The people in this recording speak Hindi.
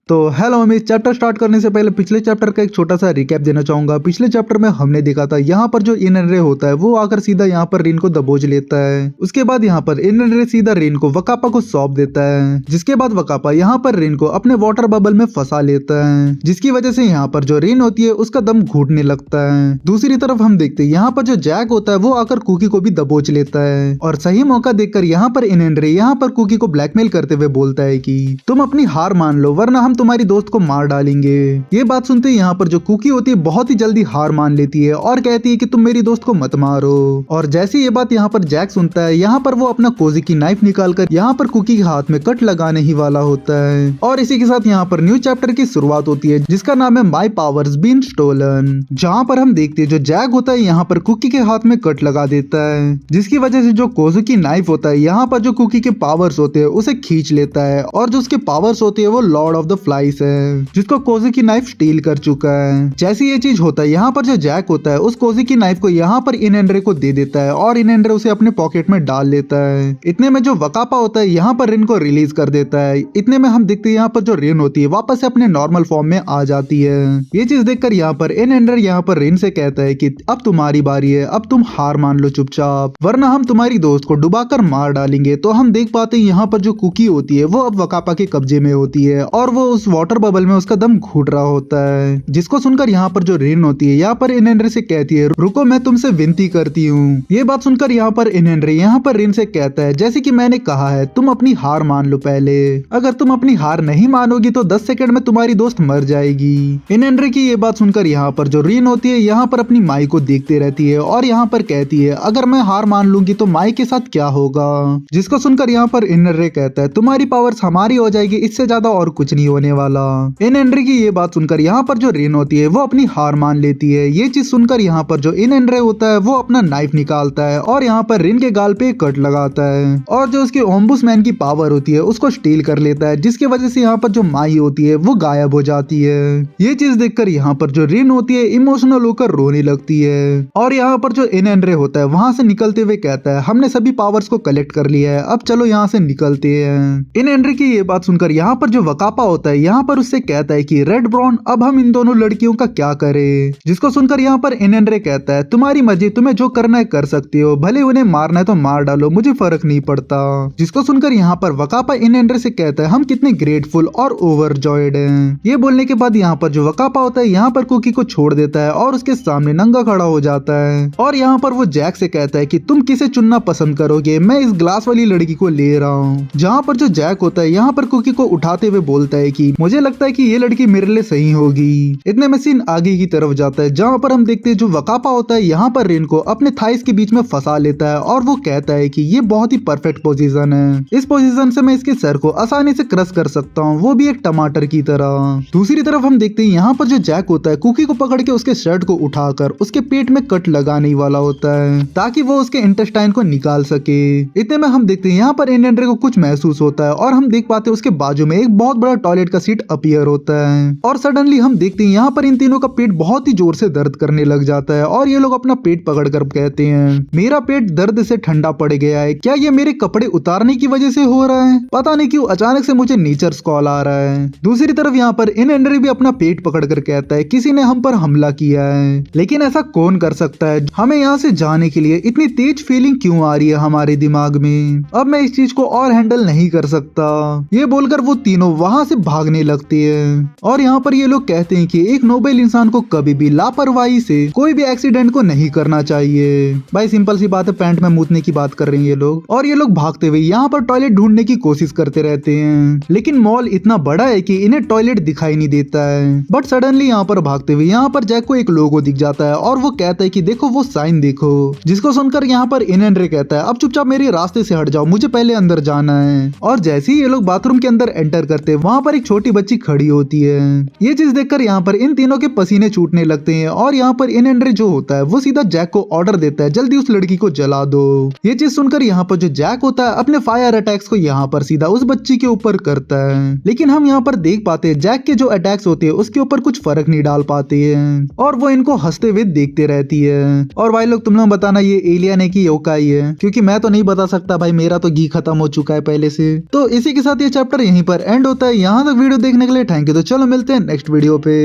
तो हेलो अमित, चैप्टर स्टार्ट करने से पहले पिछले चैप्टर का एक छोटा सा रिकैप देना चाहूंगा। पिछले चैप्टर में हमने देखा था यहाँ पर जो इनरे होता है वो आकर सीधा यहाँ पर रिन को दबोच लेता है। उसके बाद यहाँ पर इनरे सीधा रिन को वकापा को सौंप देता है, जिसके बाद वकापा यहाँ पर रिन को अपने वाटर बबल में फंसा लेता है, जिसकी वजह से यहाँ पर जो रिन होती है उसका दम घुटने लगता है। दूसरी तरफ हम देखते हैं यहाँ पर जो जैक होता है वो आकर कुकी को भी दबोच लेता है और सही मौका देखकर यहाँ पर इनरे यहाँ पर कुकी को ब्लैकमेल करते हुए बोलता है कि तुम अपनी हार मान लो वरना हम तुम्हारी दोस्त को मार डालेंगे। ये बात सुनते ही यहाँ पर जो कुकी होती है बहुत ही जल्दी हार मान लेती है और कहती है कि तुम मेरी दोस्त को मत मारो। और जैसे ये बात यहाँ पर जैक सुनता है यहाँ पर वो अपना कोजी की नाइफ निकालकर यहाँ पर कुकी के हाथ में कट लगाने ही वाला होता है। और इसी के साथ यहाँ पर न्यू चैप्टर की शुरुआत होती है जिसका नाम है माई पावर्स बीन स्टोलन, जहाँ पर हम देखते हैं जो जैक होता है यहाँ पर कुकी के हाथ में कट लगा देता है, जिसकी वजह से जो कोजू की नाइफ होता है यहाँ पर जो कुकी के पावर्स होते हैं उसे खींच लेता है और जो उसके पावर्स होते हैं वो लॉर्ड ऑफ द फ्लाइज है जिसको कोजी की नाइफ स्टील कर चुका है। जैसे ये चीज होता है यहाँ पर जो जैक होता है उस कोजी की नाइफ को यहाँ पर इनएंड्रे को दे देता है और इनएंड्रे उसे अपने पॉकेट में डाल लेता है। इतने में जो वकापा होता है यहाँ पर रिन को रिलीज कर देता है। इतने में हम देखते हैं यहाँ पर जो रिन होती है वापस से अपने नॉर्मल फॉर्म में आ जाती है। ये चीज देखकर यहाँ पर इनएंड्रे यहाँ पर रिन से कहता है कि अब तुम्हारी बारी है, अब तुम हार मान लो चुपचाप वरना हम तुम्हारी दोस्त को डुबाकर मार डालेंगे। तो हम देख पाते हैं यहाँ पर जो कुकी होती है वो अब वकापा के कब्जे में होती है और वो उस वाटर बबल में उसका दम घुट रहा होता है, जिसको सुनकर यहाँ पर जो रिन होती है यहाँ पर इनएंड्रे से कहती है रुको मैं तुमसे विनती करती हूँ। ये बात सुनकर यहाँ पर इनएंड्रे यहाँ पर रिन से कहता है जैसे कि मैंने कहा है तुम अपनी हार मान लो पहले, अगर तुम अपनी हार नहीं मानोगी तो 10 सेकंड में तुम्हारी दोस्त मर जाएगी। इनएंड्रे की ये बात सुनकर यहाँ पर जो रिन होती है यहाँ पर अपनी माई को देखते रहती है और यहाँ पर कहती है अगर मैं हार मान लूंगी तो माई के साथ क्या होगा, जिसको सुनकर यहाँ पर इनएंड्रे कहता है तुम्हारी पावर्स हमारी हो जाएगी, इससे ज्यादा और कुछ नहीं होने वाला। इनएंड्रे की ये बात सुनकर यहाँ पर जो रिन होती है वो अपनी हार मान लेती है। ये चीज सुनकर यहाँ पर जो इनएंड्रे होता है वो अपना नाइफ निकालता है और यहाँ पर रिन के गाल पे कट लगाता है और जो उसकी ओम्बुसमैन की पावर होती है उसको स्टील कर लेता है, जिसकी वजह से यहाँ पर जो माई होती है वो गायब हो जाती है। ये चीज देखकर यहाँ पर जो रिन होती है इमोशनल होकर रोने लगती है और यहाँ पर जो इनएंड्रे होता है वहां से निकलते हुए कहता है हमने सभी पावर्स को कलेक्ट कर लिया है, अब चलो यहाँ से निकलते हैं। इनएंड्रे की ये बात सुनकर यहाँ पर जो वकापा होता है यहाँ पर उससे कहता है कि रेड ब्राउन अब हम इन दोनों लड़कियों का क्या करें, जिसको सुनकर यहाँ पर इनएंड्रे कहता है तुम्हारी मर्जी, तुम्हें जो करना है कर सकती हो, भले उन्हें मारना है तो मार डालो, मुझे फर्क नहीं पड़ता। जिसको सुनकर यहाँ पर वकापा इनएंड्रे से कहता है हम कितने ग्रेटफुल और ओवरजॉयड हैं। ये बोलने के बाद यहाँ पर जो वकापा होता है यहाँ पर कुकी को छोड़ देता है और उसके सामने नंगा खड़ा हो जाता है और यहाँ पर वो जैक से कहता है कि तुम किसे चुनना पसंद करोगे, मैं इस ग्लास वाली लड़की को ले रहा हूँ। जहाँ पर जो जैक होता है यहाँ पर कुकी को उठाते हुए बोलता है कि मुझे लगता है कि ये लड़की मेरे लिए सही होगी। इतने में सीन आगे की तरफ जाता है जहाँ पर हम देखते हैं जो वकापा होता है यहाँ पर रिन को अपने थाइस के बीच में फंसा लेता है और वो कहता है कि ये बहुत ही परफेक्ट पोजीशन है, इस पोजीशन से मैं इसके सर को आसानी से क्रश कर सकता हूँ, वो भी एक टमाटर की तरह। दूसरी तरफ हम देखते हैं यहाँ पर जो जैक होता है कुकी को पकड़ के उसके शर्ट को उठाकर उसके पेट में कट लगाने वाला होता है ताकि वो उसके इंटेस्टाइन को निकाल सके। इतने में हम देखते हैं यहाँ पर इनएंड्रे को कुछ महसूस होता है और हम देख पाते हैं उसके बाजू में एक बहुत बड़ा टॉयलेट का सीट अपीयर होता है और सडनली हम देखते हैं यहाँ पर इन तीनों का पेट बहुत ही जोर से दर्द करने लग जाता है और ये लोग अपना पेट पकड़कर कहते हैं मेरा पेट दर्द से ठंडा पड़ गया है, क्या ये मेरे कपड़े उतारने की वजह से हो रहा है, पता नहीं क्यों अचानक से मुझे नीचर्स कॉल आ रहा है। दूसरी तरफ यहाँ पर इनएंड्रे भी अपना पेट पकड़कर कहता है किसी ने हम पर हमला किया है, लेकिन ऐसा कौन कर सकता है, हमें यहाँ से जाने के लिए इतनी तेज फीलिंग क्यों आ रही है हमारे दिमाग में, अब मैं इस चीज को और हैंडल नहीं कर सकता। ये बोलकर वो तीनों वहां से भागने लगते हैं और यहाँ पर ये लोग कहते हैं कि एक नोबेल इंसान को कभी भी लापरवाही से कोई भी एक्सीडेंट को नहीं करना चाहिए। भाई सिंपल सी बात है, पैंट में मूतने की बात कर रहे हैं ये लोग। और ये लोग भागते हुए यहाँ पर टॉयलेट ढूंढने की कोशिश करते रहते हैं, लेकिन मॉल इतना बड़ा है कि इन्हें टॉयलेट दिखाई नहीं देता है। बट सडनली यहाँ पर भागते हुए यहाँ पर जैक को एक लोगो दिख जाता है और वो कहता है कि देखो वो साइन देखो, जिसको सुनकर यहाँ पर इनएंड्रे कहता है अब चुपचाप मेरे रास्ते से हट जाओ, मुझे पहले अंदर जाना है। और जैसे ही ये लोग बाथरूम के अंदर एंटर करते हैं वहाँ पर एक छोटी बच्ची खड़ी होती है। ये चीज देखकर यहाँ पर इन तीनों के पसीने छूटने लगते हैं और यहाँ पर इनएंड्रे जो होता है वो सीधा जैक को ऑर्डर देता है जल्दी उस लड़की को जला दो। ये चीज सुनकर यहाँ पर जो जैक होता है अपने फायर अटैक्स को यहाँ पर सीधा उस बच्ची के ऊपर करता है, लेकिन हम यहाँ पर देख पाते हैं जैक के जो अटैक्स होते हैं उसके ऊपर कुछ फर्क नहीं डाल पाते हैं और वो इनको हंसते हुए देखते रहती है। और भाई लोग तुम लोग बताना ये एलियन है कि योकाई है, क्योंकि मैं तो नहीं बता सकता भाई, मेरा तो घी खत्म हो चुका है पहले से। तो इसी के साथ ये चैप्टर यहीं पर एंड होता है। यहाँ तक वीडियो देखने के लिए थैंक यू। तो चलो मिलते हैं नेक्स्ट वीडियो पे।